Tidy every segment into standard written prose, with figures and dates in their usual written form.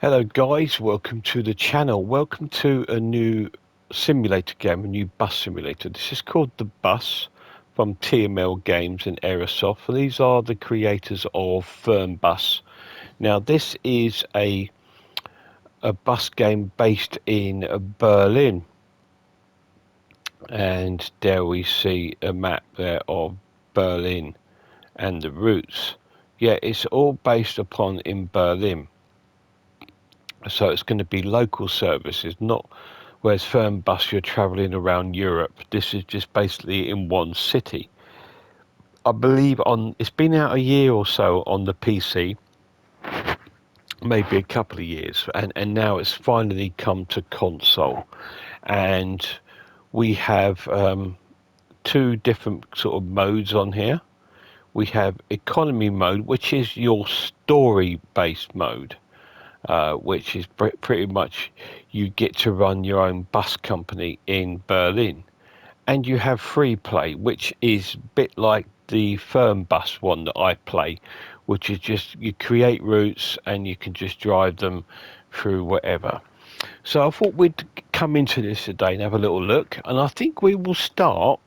Hello guys, welcome to the channel. Welcome to a new simulator game, a new bus simulator. This is called The Bus from TML Games and Aerosoft. And these are the creators of Fernbus. Now this is a bus game based in Berlin. And there we see a map there of Berlin and the routes. Yeah, it's all based upon in Berlin. So it's going to be local services, not whereas Fernbus you're travelling around Europe. This is just basically in one city. I believe it's been out a year or so on the PC, maybe a couple of years, and now it's finally come to console. And we have two different sort of modes on here. We have economy mode, which is your story-based mode. Which is pretty much you get to run your own bus company in Berlin. And you have free play, which is a bit like the Fernbus one that I play, which is just you create routes and you can just drive them through whatever. So I thought we'd come into this today and have a little look, and I think we will start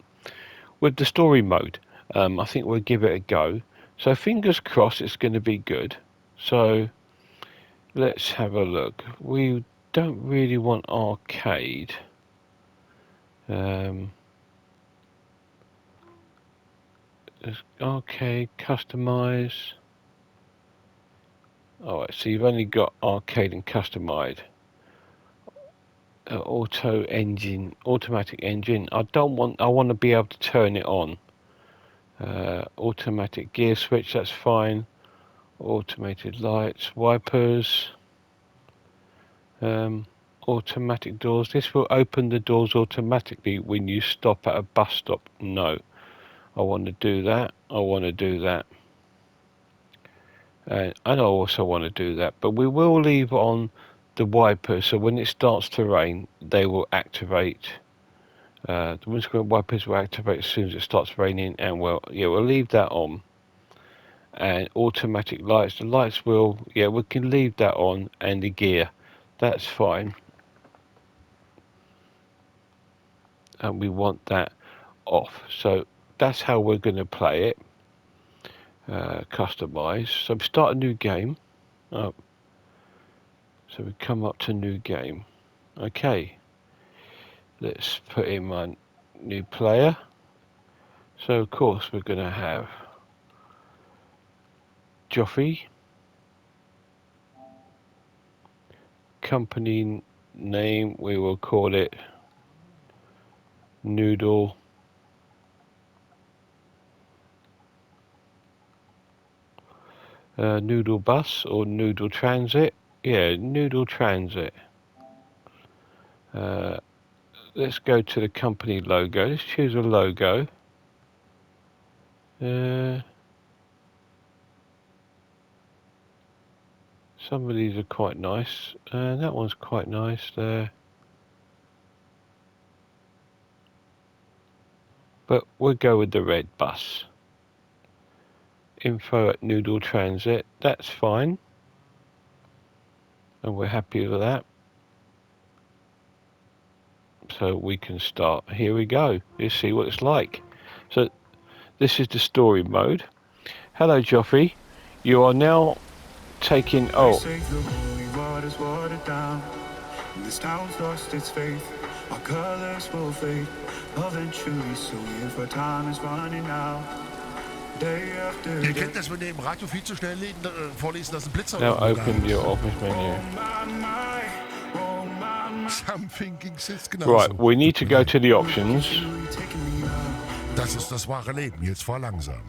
with the story mode. I think we'll give it a go. So fingers crossed it's going to be good. So let's have a look. We don't really want arcade. Arcade, customize. Alright, so you've only got arcade and customized. Automatic engine. I want to be able to turn it on. Automatic gear switch, that's fine. Automated lights, wipers. Automatic doors. This will open the doors automatically when you stop at a bus stop. No. I want to do that. I want to do that. And I also want to do that. But we will leave on the wipers. So when it starts to rain, they will activate. The windscreen wipers will activate as soon as it starts raining. And we'll leave that on. And automatic lights. The lights will, we can leave that on. And the gear. That's fine. And we want that off. So that's how we're going to play it. Customize. So start a new game. So we come up to new game. Okay. Let's put in my new player. So of course we're going to have Joffy. Company name, we will call it Noodle Noodle Bus or Noodle Transit. Yeah, Noodle Transit. Let's go to the company logo. Let's choose a logo. Some of these are quite nice. That one's quite nice there. But we'll go with the red bus. Info at Noodle Transit. That's fine. And we're happy with that. So we can start. Here we go. Let's see what it's like. So this is the story mode. Hello, Joffrey. You are now taking. Oh. This town's lost its faith. Our colors will fade eventually. So if our time is running out. Ihr kennt das, wenn ihr im Radio viel zu schnell vorlesen, dass ein Blitzer Now open your office menu. Sam Thinking sitzt genauso. Right, we need to go to the options. Das ist das wahre Leben, jetzt fahr langsam.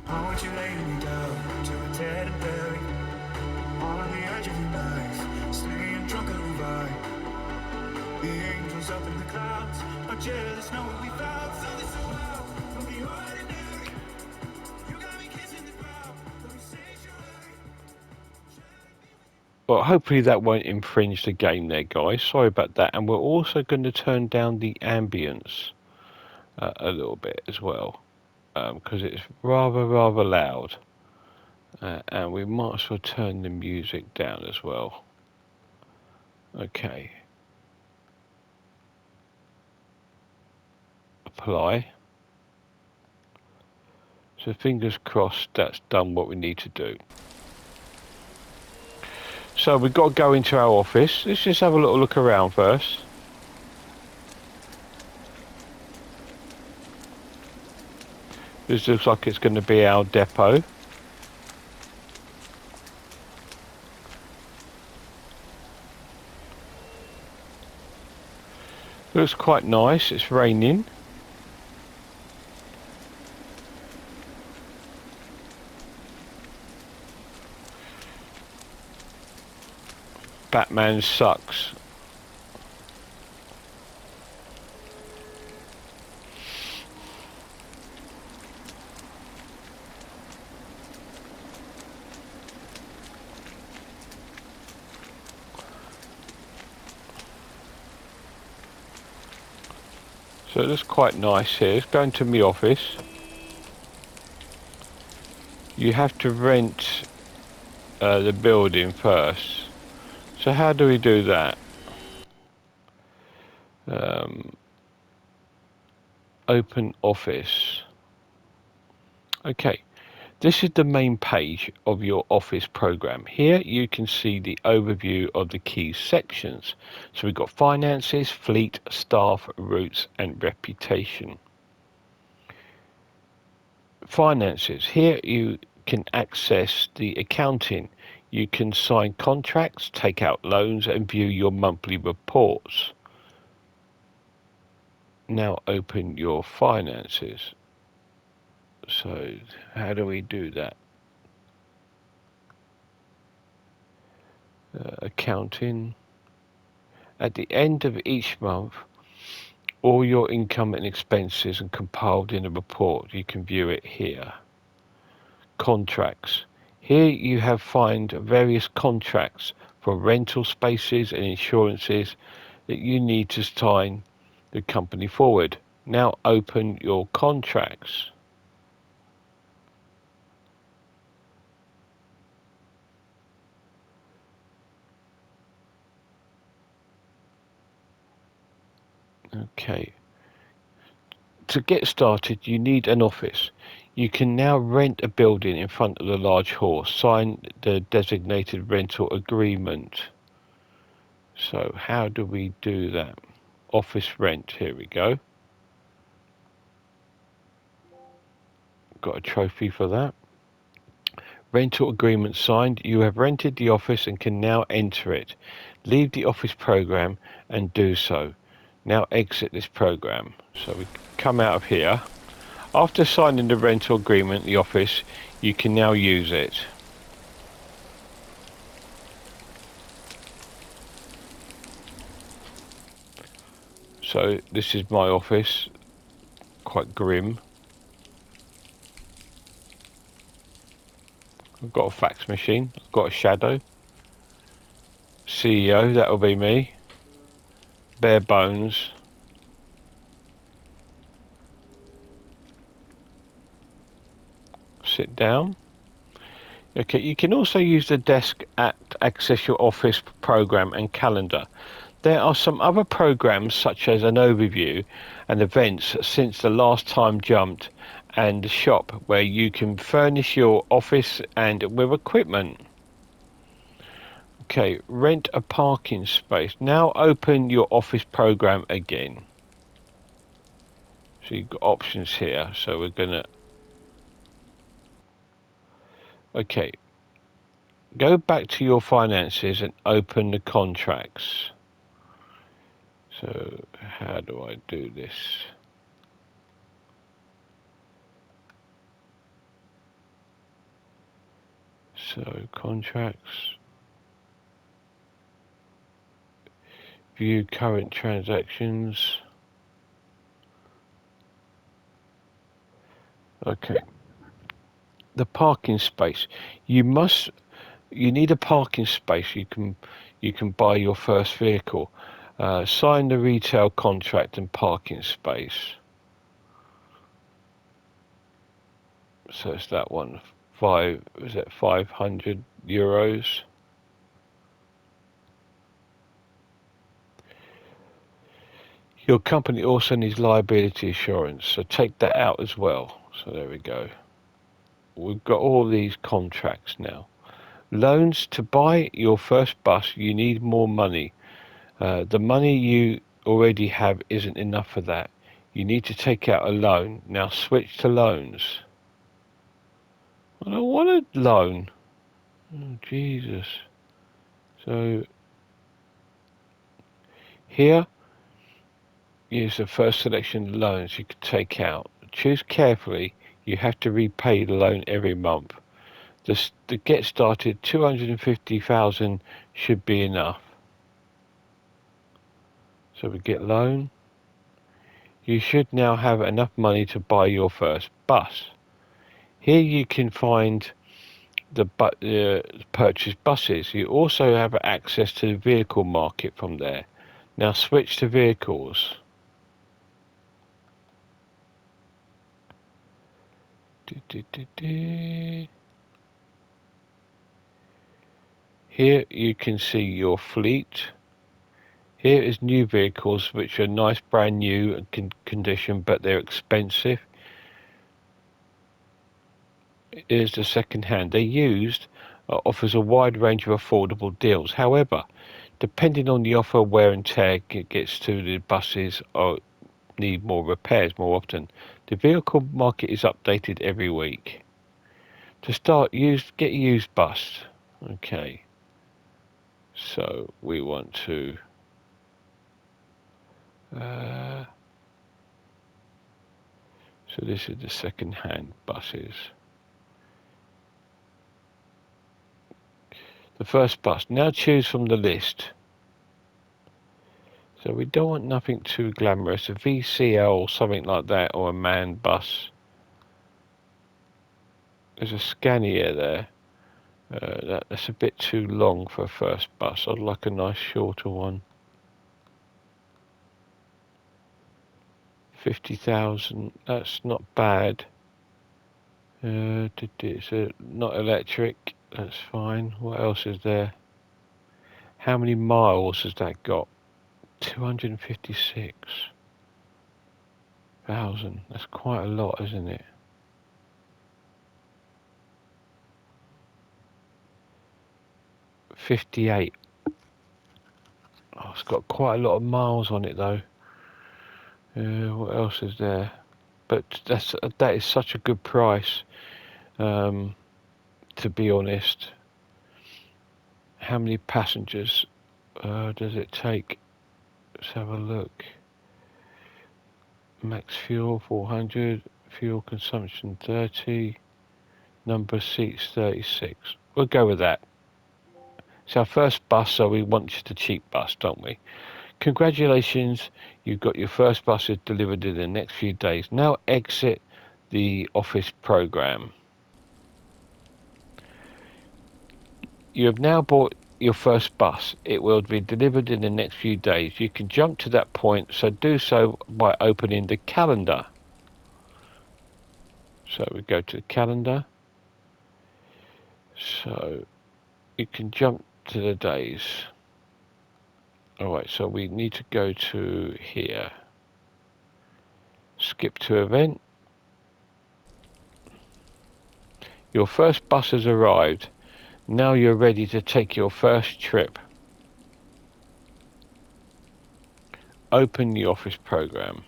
Well, hopefully that won't infringe the game there, guys. Sorry about that. And we're also going to turn down the ambience a little bit as well, because it's rather loud. And we might as well turn the music down as well. Okay. Apply. So fingers crossed that's done what we need to do. So we've got to go into our office. Let's just have a little look around first. This looks like it's going to be our depot. Looks quite nice. It's raining. Batman sucks. So it looks quite nice here. Let's go into my office. You have to rent the building first. So how do we do that? Open office. Okay, this is the main page of your office program. Here you can see the overview of the key sections. So we've got finances, fleet, staff, routes and reputation. Finances. Here you can access the accounting. You can sign contracts, take out loans and view your monthly reports. Now open your finances. So how do we do that? Accounting. At the end of each month, all your income and expenses are compiled in a report. You can view it here. Contracts. Here you have find various contracts for rental spaces and insurances that you need to sign the company forward. Now open your contracts. Okay. To get started, you need an office. You can now rent a building in front of the large hall. Sign the designated rental agreement. So how do we do that? Office rent, here we go. Got a trophy for that. Rental agreement signed. You have rented the office and can now enter it. Leave the office program and do so. Now exit this program. So we come out of here. After signing the rental agreement, the office, you can now use it. So this is my office, quite grim. I've got a fax machine, I've got a shadow. CEO, that'll be me. Bare bones. Sit down. Okay, you can also use the desk at access your office program and calendar. There are some other programs such as an overview and events since the last time jumped and the shop where you can furnish your office and with equipment. Okay, rent a parking space. Now open your office program again. So you've got options here. So we're gonna, okay, go back to your finances and open the contracts. So how do I do this? So contracts, view current transactions. Okay, the parking space. You need a parking space. You can buy your first vehicle. Sign the retail contract and parking space. So it's that one. Is it €500? Your company also needs liability insurance, so take that out as well. So there we go. We've got all these contracts now. Loans. To buy your first bus, you need more money. The money you already have isn't enough for that. You need to take out a loan. Now switch to loans. I don't want a loan. Oh, Jesus. So here is the first selection of loans you could take out. Choose carefully. You have to repay the loan every month. To get started, 250,000 should be enough. So we get loan. You should now have enough money to buy your first bus. Here you can find the purchase buses. You also have access to the vehicle market from there. Now switch to vehicles. Here you can see your fleet. Here is new vehicles, which are nice, brand new condition, but they're expensive. Here's the second hand. They're used, offers a wide range of affordable deals. However, depending on the offer, wear and tear gets to the buses or need more repairs more often. The vehicle market is updated every week. To start, get a used bus. Okay. So we want to so this is the second-hand buses. The first bus. Now choose from the list. So we don't want nothing too glamorous. A VCL or something like that, or a MAN bus. There's a Scania there. That's a bit too long for a first bus. I'd like a nice shorter one. 50,000. That's not bad. It's not electric. That's fine. What else is there? How many miles has that got? 256,000. That's quite a lot, isn't it? $58. Oh, it's got quite a lot of miles on it though. What else is there? But that is such a good price. To be honest. How many passengers does it take? Let's have a look. Max fuel 400, fuel consumption 30, number of seats 36. We'll go with that. It's our first bus, so we want the cheap bus, don't we? Congratulations, you've got your first buses delivered in the next few days. Now exit the office program. You have now bought your first bus. It will be delivered in the next few days. You can jump to that point, so do so by opening the calendar. So we go to the calendar. So you can jump to the days. Alright, so we need to go to here. Skip to event. Your first bus has arrived. Now you're ready to take your first trip. Open the office program.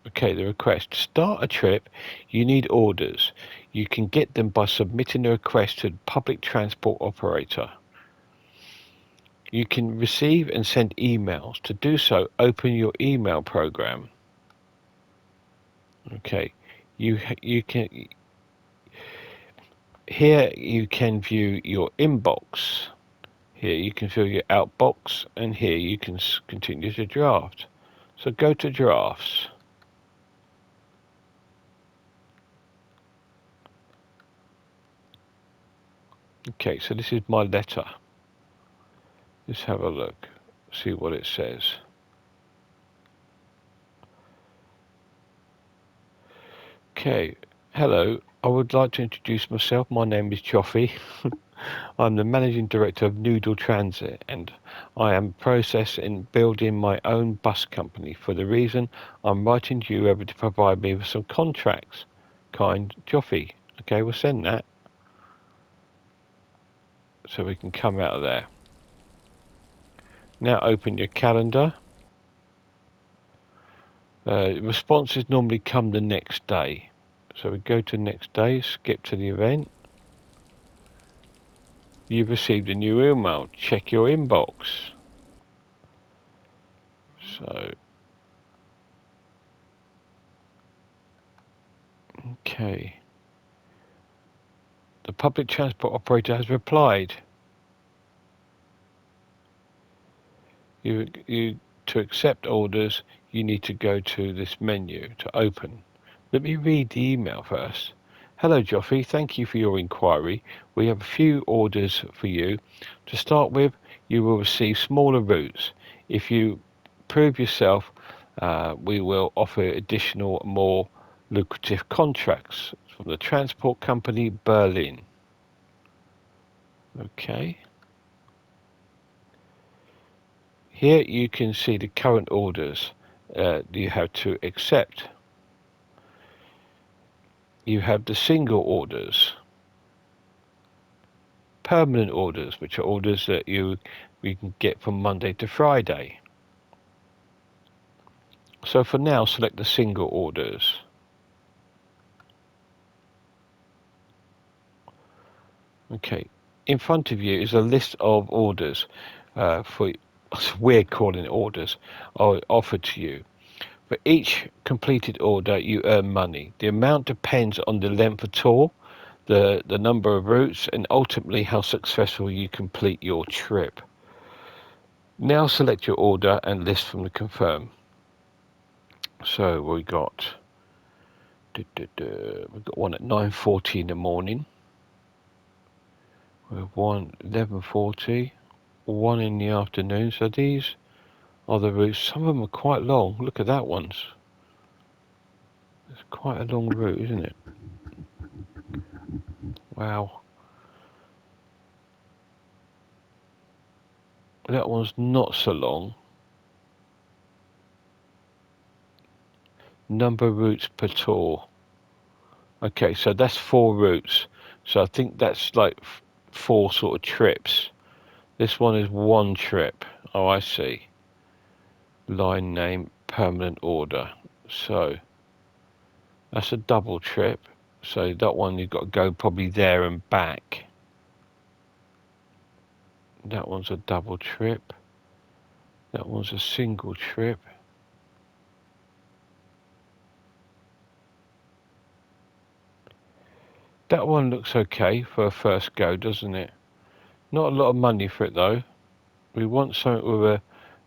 Okay, the request. To start a trip, you need orders. You can get them by submitting a request to the public transport operator. You can receive and send emails. To do so, open your email program. Okay, you can. Here you can view your inbox. Here you can view your outbox, and here you can continue to draft. So go to drafts. Okay, so this is my letter. Let's have a look, see what it says. Okay, hello. I would like to introduce myself. My name is Joffy. I'm the managing director of Noodle Transit, and I am processing building my own bus company. For the reason I'm writing to you over to provide me with some contracts. Kind Joffy. Okay, we'll send that so we can come out of there. Now open your calendar. Responses normally come the next day. So we go to next day, skip to the event. You've received a new email. Check your inbox. So, okay. The public transport operator has replied. To accept orders, you need to go to this menu to open. Let me read the email first. Hello, Joffy. Thank you for your inquiry. We have a few orders for you. To start with, you will receive smaller routes. If you prove yourself, we will offer additional, more lucrative contracts from the transport company Berlin. Okay. Here you can see the current orders you have to accept. You have the single orders, permanent orders, which are orders that we can get from Monday to Friday. So for now, select the single orders. Okay, in front of you is a list of orders we're calling it orders, are offered to you. For each completed order, you earn money. The amount depends on the length of tour, the number of routes, and ultimately how successful you complete your trip. Now select your order and list from the confirm. So we got one at 9:40 in the morning. We have one 11:40, one in the afternoon. So these are the routes. Some of them are quite long. Look at that one. It's quite a long route, isn't it? Wow. That one's not so long. Number of routes per tour. Okay, so that's 4 routes. So I think that's like 4 sort of trips. This one is 1 trip. Oh, I see. Line name, permanent order. So that's a double trip. So that one you've got to go probably there and back. That one's a double trip. That one's a single trip. That one looks okay for a first go, doesn't it? Not a lot of money for it though. We want something with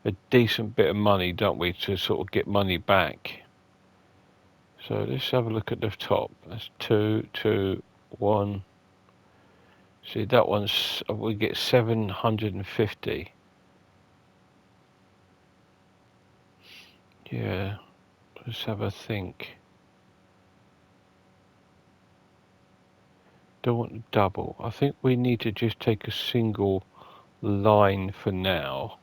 a decent bit of money, don't we, to sort of get money back. So let's have a look at the top. That's 2, 2, 1. See, that one's, we get 750. Yeah, let's have a think. Don't want to double. I think we need to just take a single line for now.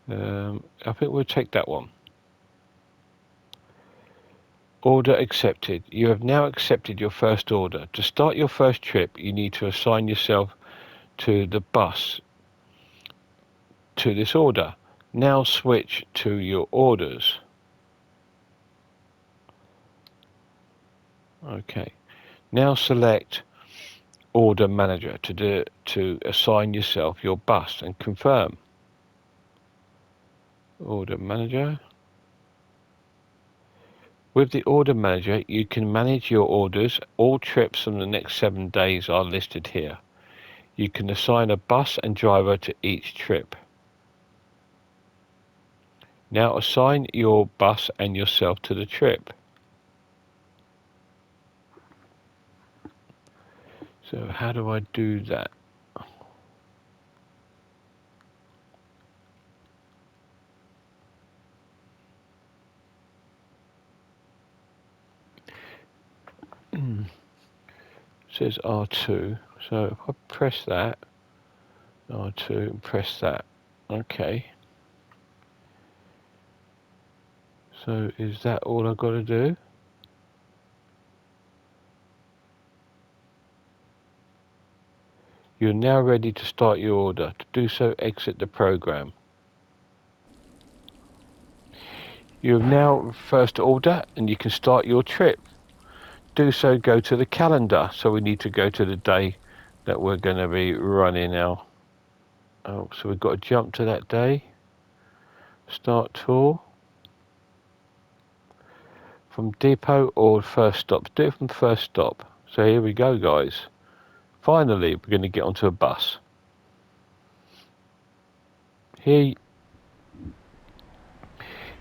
I think we'll take that one. Order accepted. You have now accepted your first order. To start your first trip, you need to assign yourself to the bus to this order. Now switch to your orders. Okay. Now select Order Manager to assign yourself your bus and confirm. Order Manager. With the Order Manager, you can manage your orders. All trips from the next 7 days are listed here. You can assign a bus and driver to each trip. Now assign your bus and yourself to the trip. So how do I do that? It says R2. So if I press that, R2, press that. Okay. So is that all I've got to do? You're now ready to start your order. To do so, exit the program. You have now first order and you can start your trip. Do so, go to the calendar. So we need to go to the day that we're going to be running our. Oh, so we've got to jump to that day. Start tour. From depot or first stop. Do it from first stop. So here we go, guys. Finally, we're going to get onto a bus. Here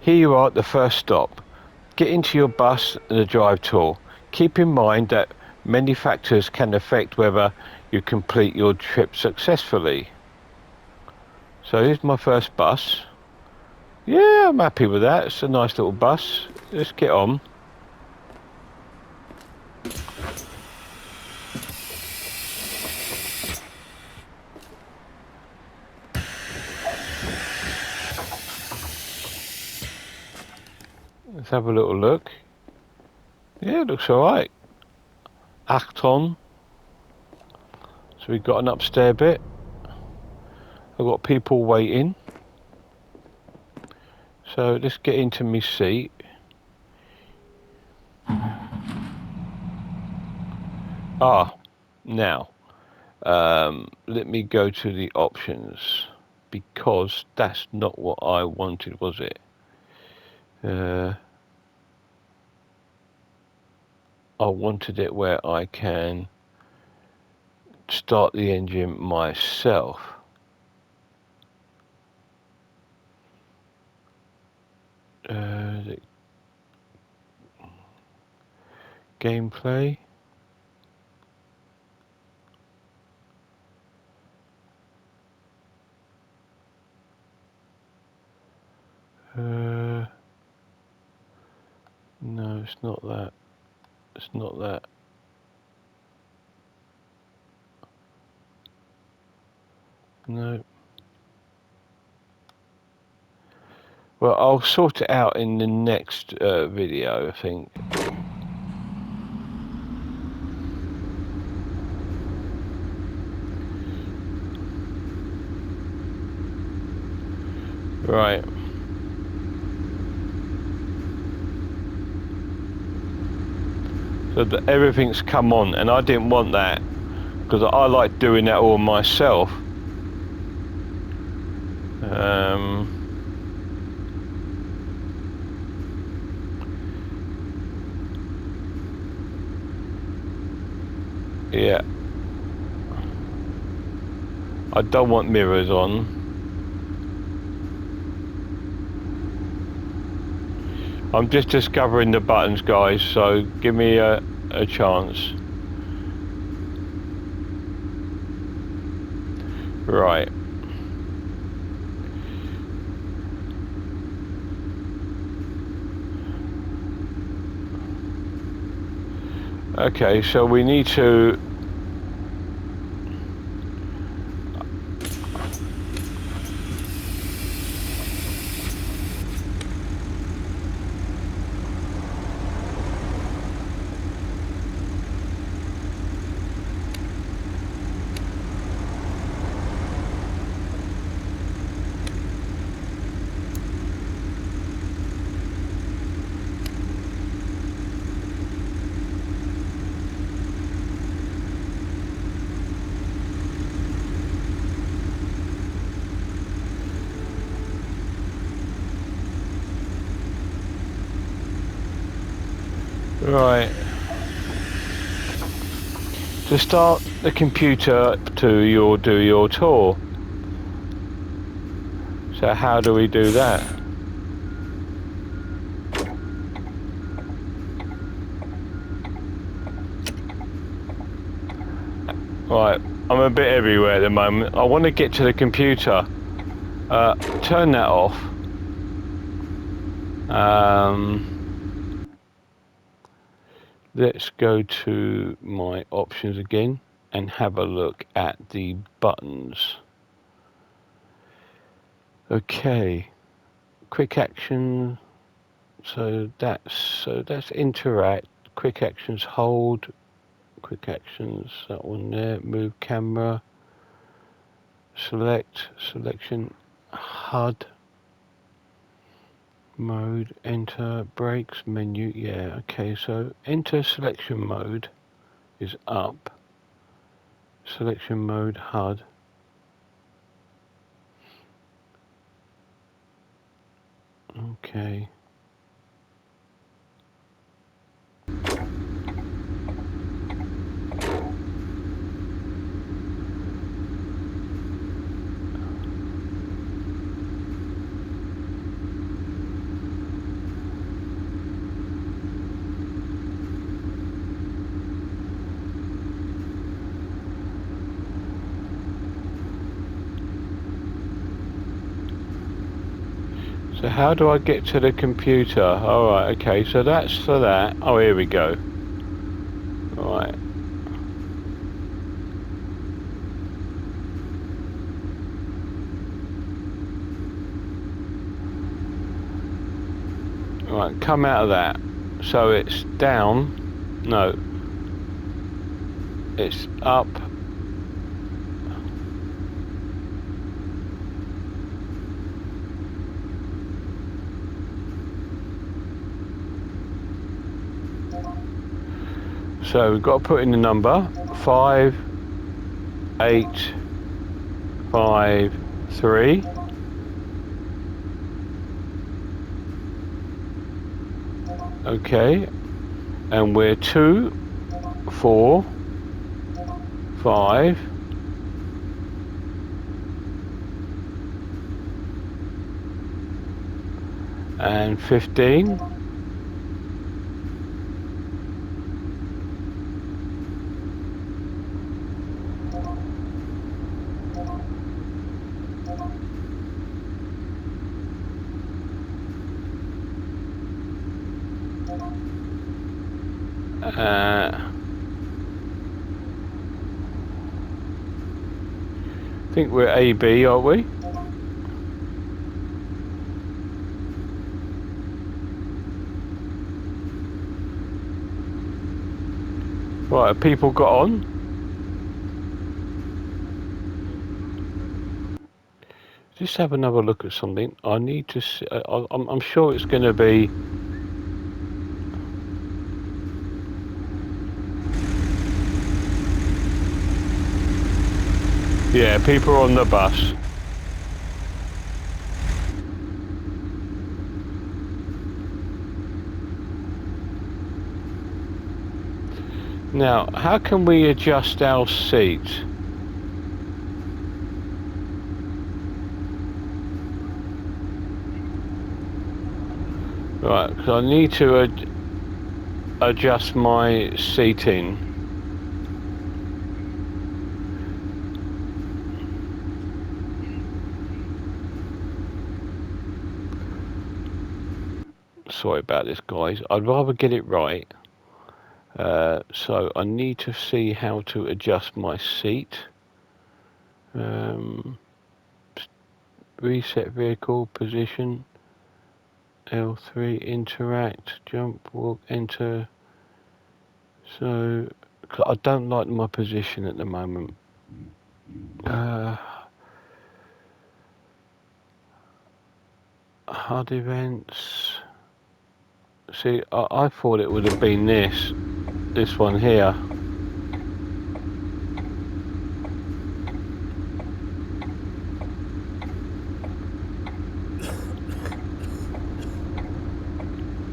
you are at the first stop. Get into your bus and the drive tour. Keep in mind that many factors can affect whether you complete your trip successfully. So here's my first bus. Yeah, I'm happy with that. It's a nice little bus. Let's get on. Let's have a little look. Yeah, it looks alright. Acton. So we've got an upstairs bit. I've got people waiting. So let's get into my seat. Now, let me go to the options, because that's not what I wanted, was it? I wanted it where I can start the engine myself. The gameplay. No, it's not that. It's not that. No. Well, I'll sort it out in the next video, I think. Right. So that everything's come on, and I didn't want that because I like doing that all myself. Yeah. I don't want mirrors on. I'm just discovering the buttons, guys, so give me a chance. Right. Okay, so we need to... Right. To start the computer to do your tour. So how do we do that? Right, I'm a bit everywhere at the moment. I want to get to the computer. Turn that off. Let's go to my options again and have a look at the buttons. Okay, quick action. So that's interact. Quick actions, hold. Quick actions, that one there. Move camera. Selection, HUD. Mode, enter, brakes, menu. Yeah, okay, so enter selection mode is up. Selection mode, HUD. Okay. So how do I get to the computer? Alright, okay, so that's for that. Oh, here we go. Right. Right, come out of that. So it's down. No. It's up. So we've got to put in the number 5, 8, 5, 3. Okay, and we're 2, 4, 5. And 15. I think we're AB, are we? Right, have people got on? Just have another look at something. I need to see, I'm sure it's going to be... Yeah, people are on the bus. Now, how can we adjust our seat? Right, because I need to adjust my seating. Sorry about this, guys. I'd rather get it right. So I need to see how to adjust my seat. Reset vehicle position. L3, interact, jump, walk, enter. So I don't like my position at the moment. HUD events. See, I thought it would have been this one here.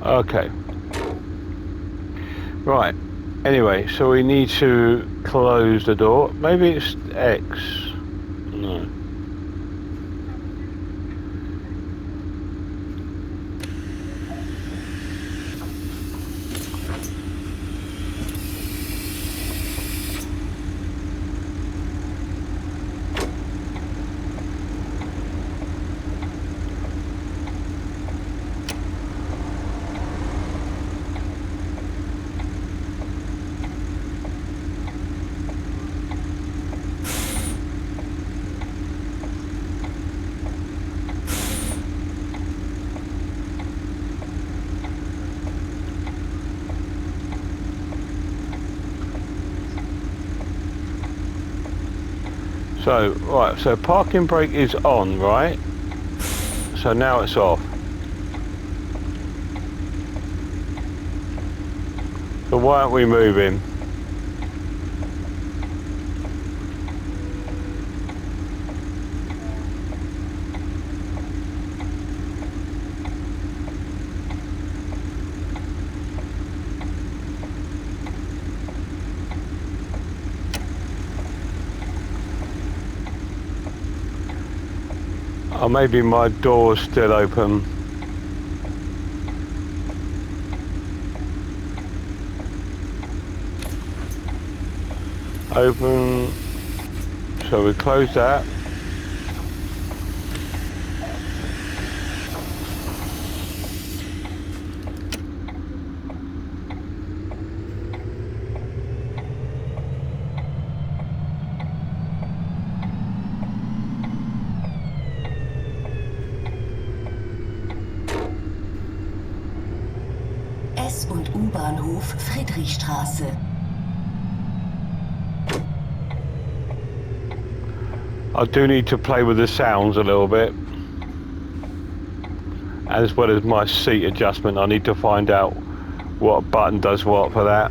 Okay. Right. Anyway, so we need to close the door. Maybe it's X. No. So, right, so parking brake is on, right? So now it's off. So why aren't we moving? Oh, maybe my door's still open. Open. So we close that. S- und U-Bahnhof Friedrichstraße. I do need to play with the sounds a little bit. As well as my seat adjustment, I need to find out what button does what for that.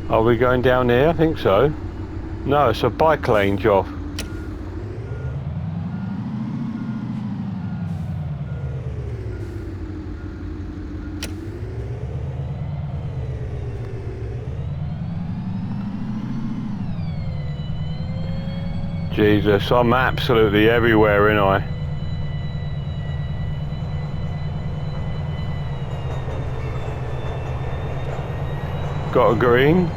Are we going down here? I think so. No, it's a bike lane, Joff. Jesus, I'm absolutely everywhere, ain't I? Got a green.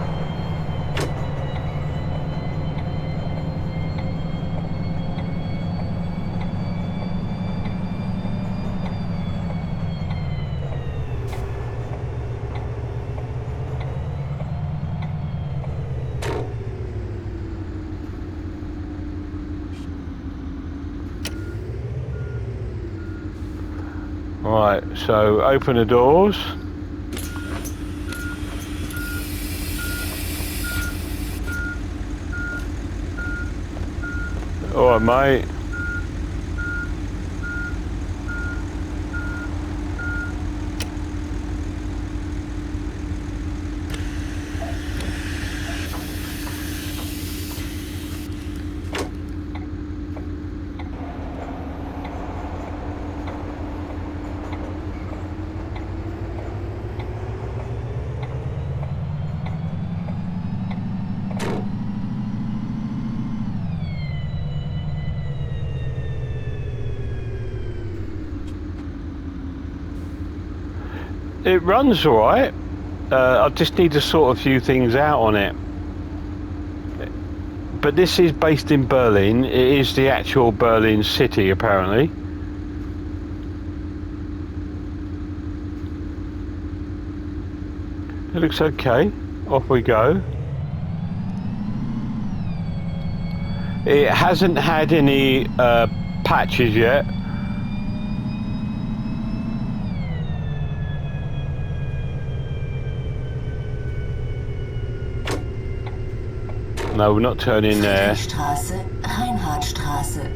Right, so open the doors. All right, mate. It runs all right. I just need to sort a few things out on it. But this is based in Berlin. It is the actual Berlin city, apparently. It looks okay. Off we go. It hasn't had any patches yet. No, we're not turning there. Friedrichstraße, Reinhardtstraße.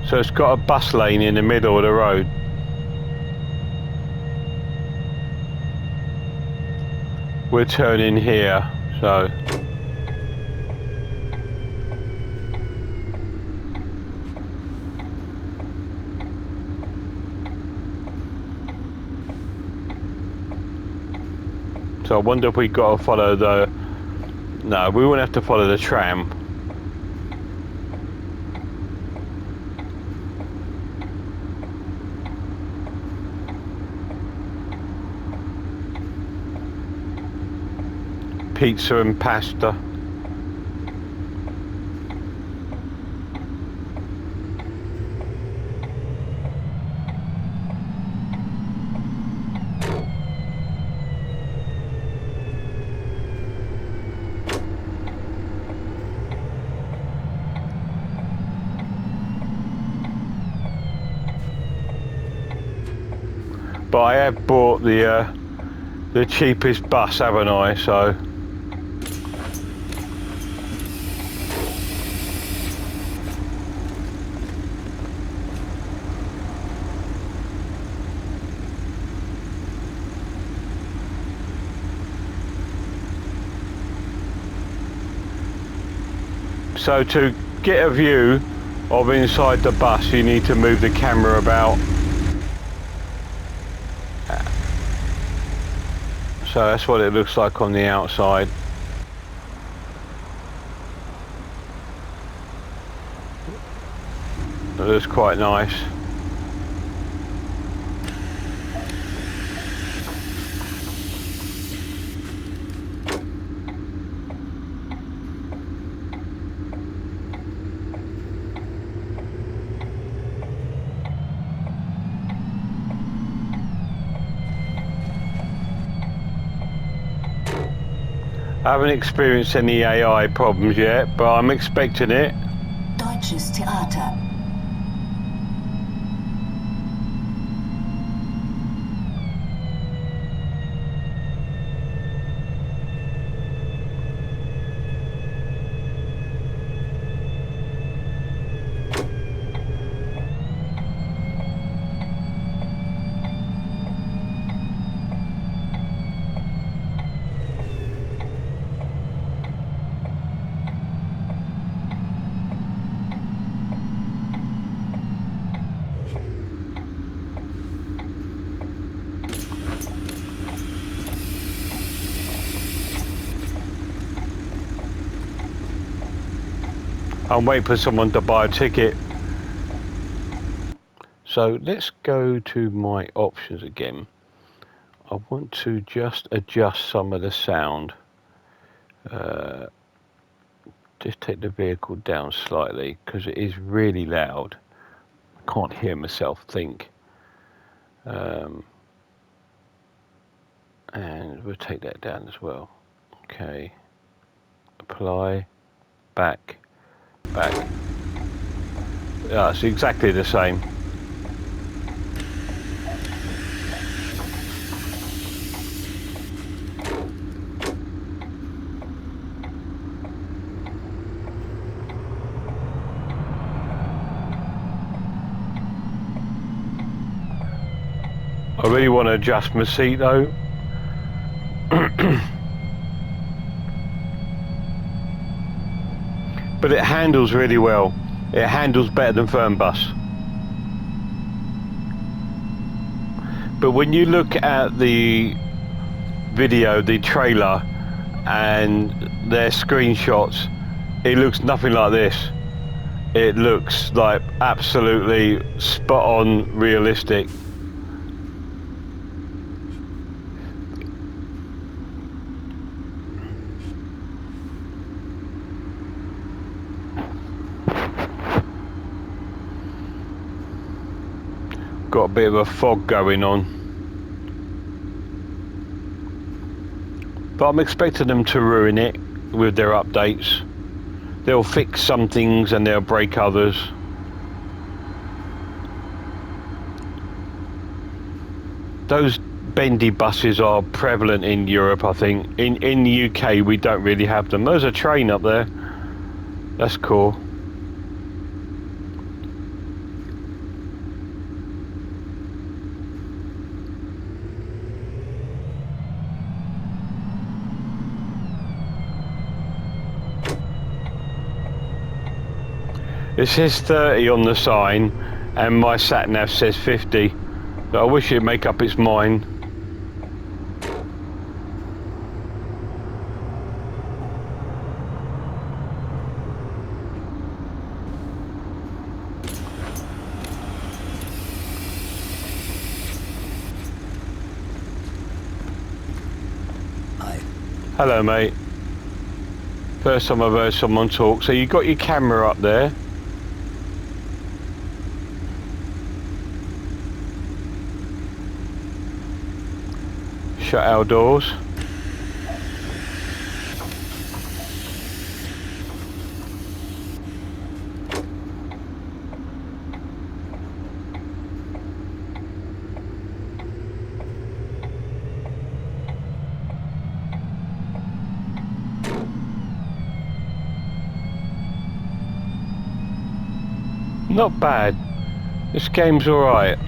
So it's got a bus lane in the middle of the road. We're turning here, so. So I wonder if we got to follow the. No, we won't have to follow the tram. Pizza and pasta. But I have bought the cheapest bus, haven't I? So. So to get a view of inside the bus, you need to move the camera about. So that's what it looks like on the outside. It looks quite nice. I haven't experienced any AI problems yet, but I'm expecting it. Deutsches Theater. I'm waiting for someone to buy a ticket. So let's go to my options again. I want to just adjust some of the sound. Just take the vehicle down slightly because it is really loud. I can't hear myself think. And we'll take that down as well. Okay. Apply. Back. Back. Yeah, it's exactly the same. I really want to adjust my seat though. But it handles really well. It handles better than Fernbus. But when you look at the video, the trailer, and their screenshots, it looks nothing like this. It looks like absolutely spot on realistic. Got a bit of a fog going on, but I'm expecting them to ruin it with their updates. They'll fix some things and they'll break others. Those bendy buses are prevalent in Europe, I think. In the UK we don't really have them. There's a train up there. That's cool. It says 30 on the sign and my sat nav says 50. But I wish it'd make up its mind. Hi. Hello mate. First time I've heard someone talk. So you got your camera up there. Shut our doors. not bad. This game's alright.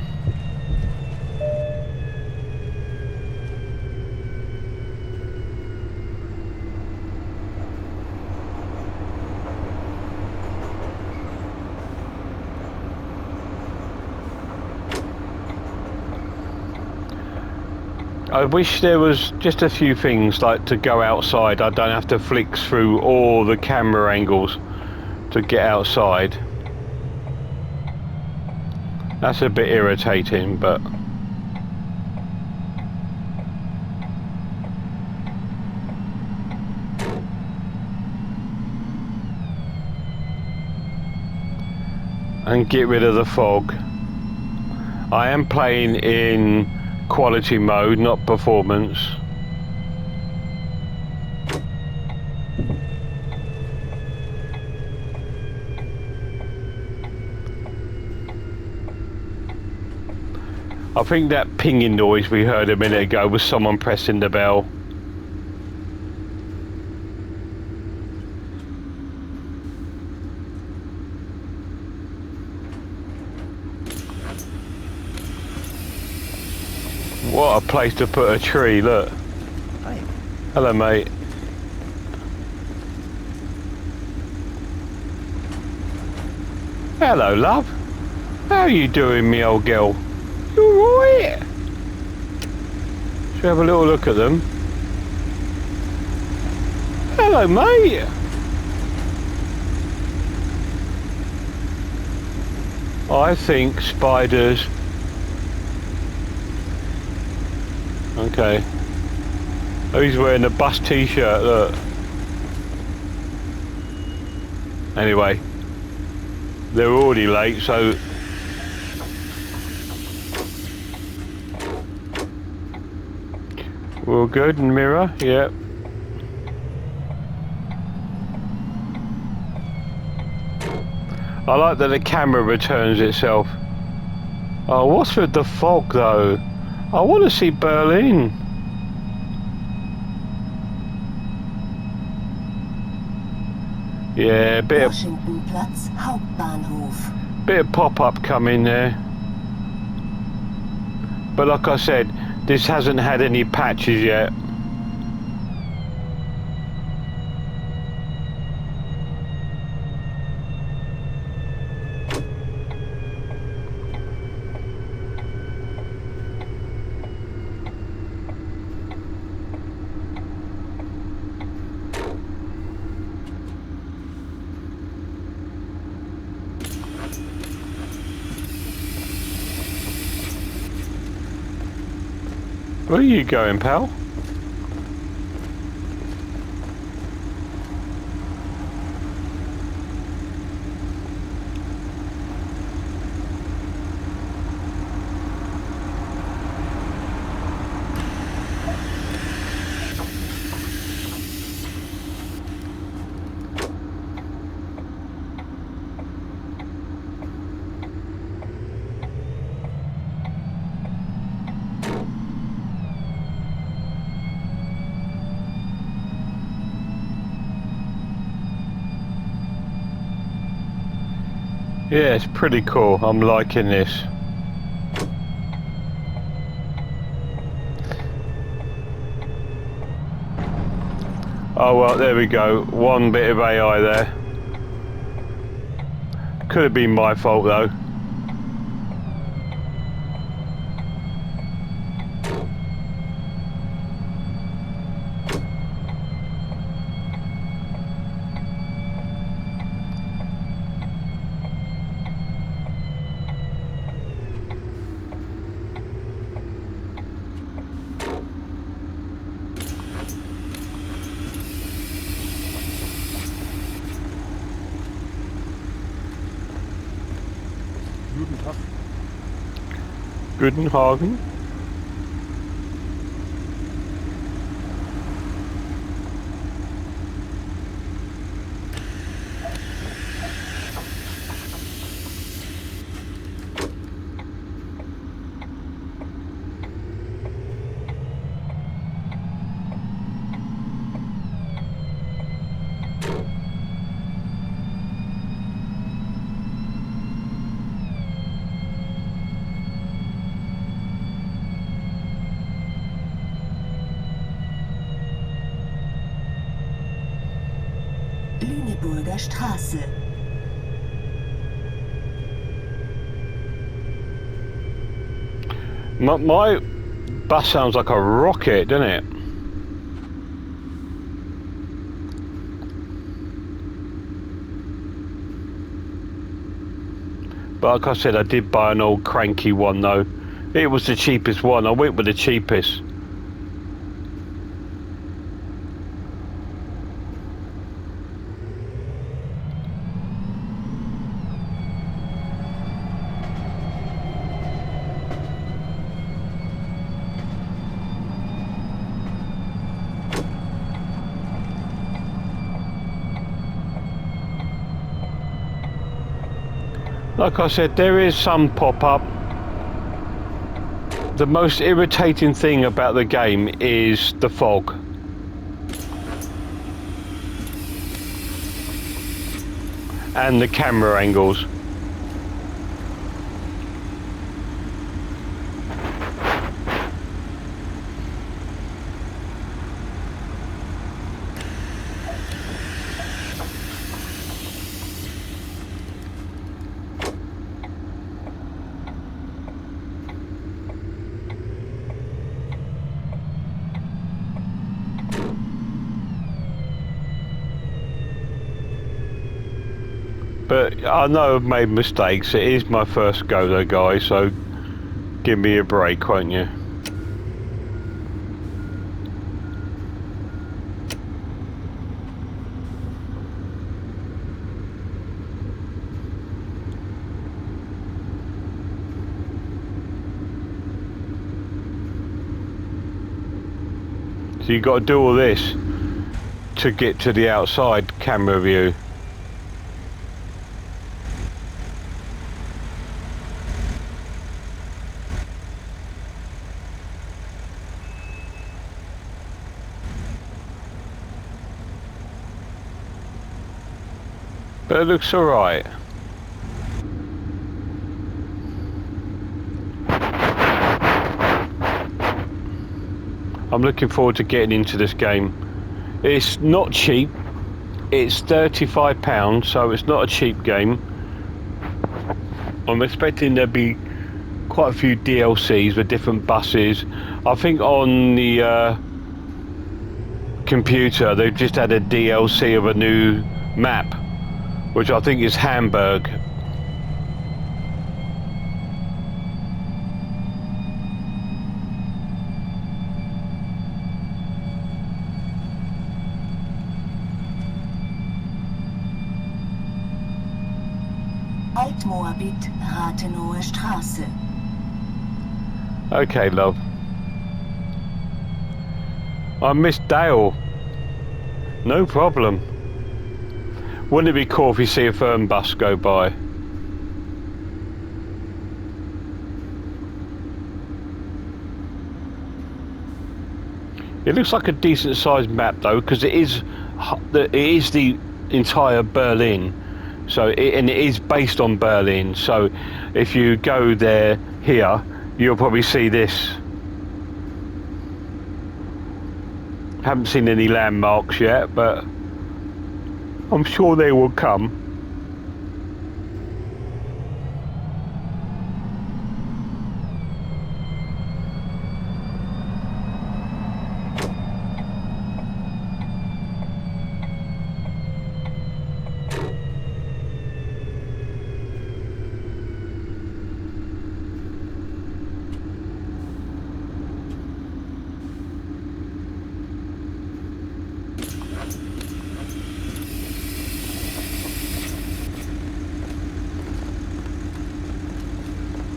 I wish there was just a few things like to go outside. I don't have to flick through all the camera angles to get outside. That's a bit irritating, but and get rid of the fog. I am playing in quality mode, not performance. I think that pinging noise we heard a minute ago was someone pressing the bell. What a place to put a tree, look. Hi. Hello, mate. Hello, love. How you doing, me old girl? You alright? Should we have a little look at them? Hello, mate. I think spiders. Okay. Oh, he's wearing a bus t-shirt, look. Anyway. They're already late, so... we're all good, and mirror, yeah. I like that the camera returns itself. Oh, what's with the fog, though? I want to see Berlin. Yeah, bit Washingtonplatz, Hauptbahnhof. of pop-up coming there. But like I said, this hasn't had any patches yet. Where are you going, pal? Yeah, it's pretty cool. I'm liking this. Oh well, there we go. One bit of AI there. Could have been my fault though. Guten Tag. Guten Hagen. Brandenburger Straße. My bus sounds like a rocket, doesn't it? But like I said, I did buy an old cranky one though. It was the cheapest one. I went with the cheapest. Like I said, there is some pop-up. The most irritating thing about the game is the fog. And the camera angles. But I know I've made mistakes. It is my first go though, guys, so give me a break, won't you? So you got to do all this to get to the outside camera view. But it looks alright. I'm looking forward to getting into this game. It's not cheap. It's £35, so it's not a cheap game. I'm expecting there'll be quite a few DLCs with different buses. I think on the computer they've just had a DLC of a new map, which I think is Hamburg. Altmoabit, Rathenower Straße. Okay, love. I missed Dale. No problem. Wouldn't it be cool if you see a Fern bus go by? It looks like a decent sized map though, because it is the entire Berlin. So and it is based on Berlin. So if you go there here, you'll probably see this. Haven't seen any landmarks yet, but I'm sure they will come.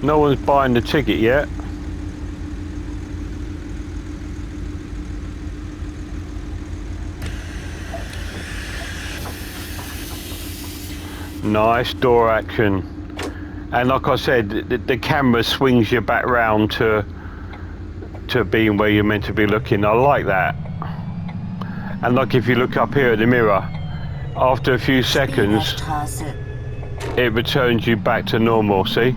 No one's buying the ticket yet. Nice door action. And like I said, the camera swings you back round to being where you're meant to be looking. I like that. And like if you look up here at the mirror, after a few seconds, it returns you back to normal, see?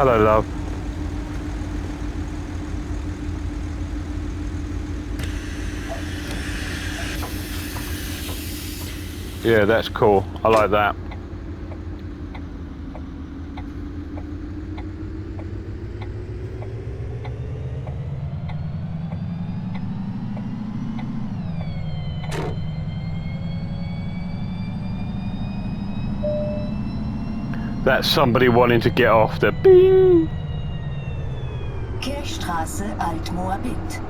Hello, love. Yeah, that's cool. I like that. That's somebody wanting to get off the bing. Kirchstraße, Alt-Moabit.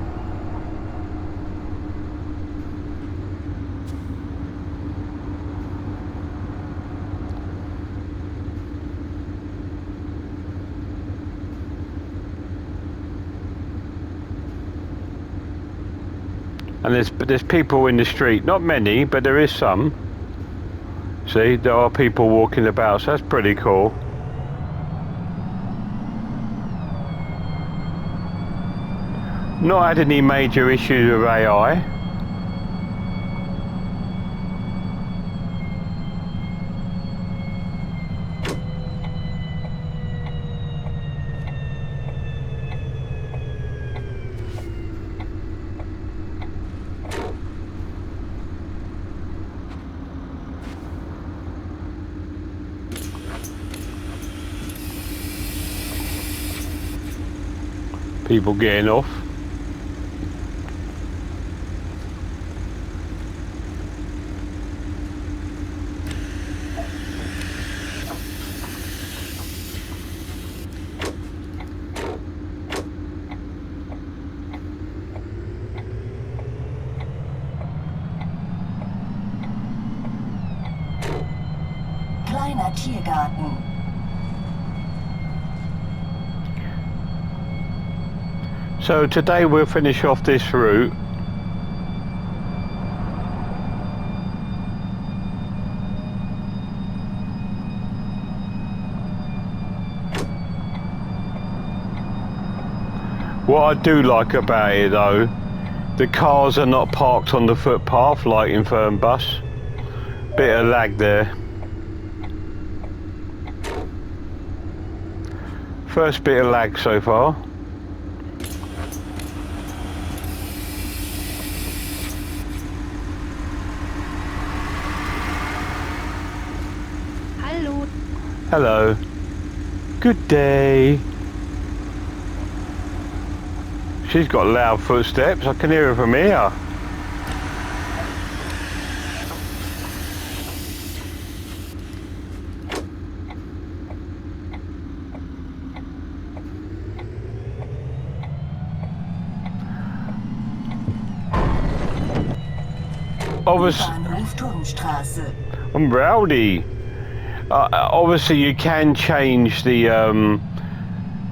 And there's people in the street. Not many, but there is some. See, there are people walking about, so that's pretty cool. Not had any major issues with AI. People getting off. Kleiner Tiergarten. So today we'll finish off this route. What I do like about it though, the cars are not parked on the footpath like in Fernbus. Bit of lag there. First bit of lag so far. Hallo. Hello. Good day. She's got loud footsteps. I can hear her from here. Bahnhof Turmstraße. I'm rowdy. Obviously, you can change the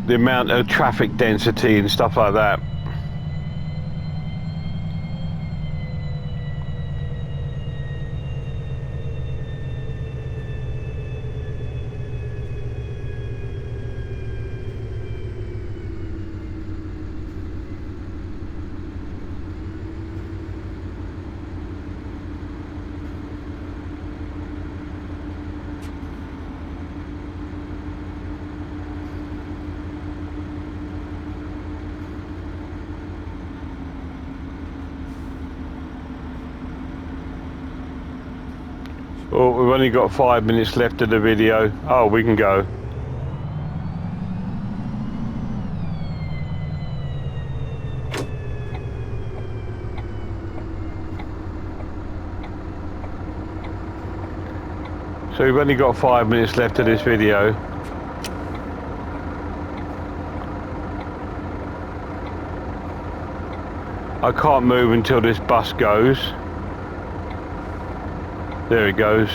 amount of traffic density and stuff like that. Oh, we've only got 5 minutes left of the video. Oh, we can go. So we've only got 5 minutes left of this video. I can't move until this bus goes. There it goes.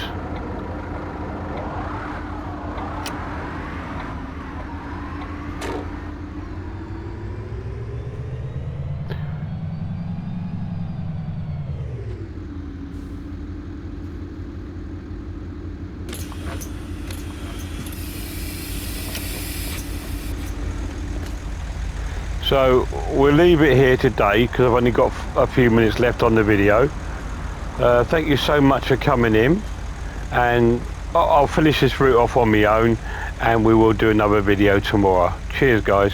So we'll leave it here today because I've only got a few minutes left on the video. Thank you so much for coming in, and I'll finish this route off on my own, and we will do another video tomorrow. Cheers guys.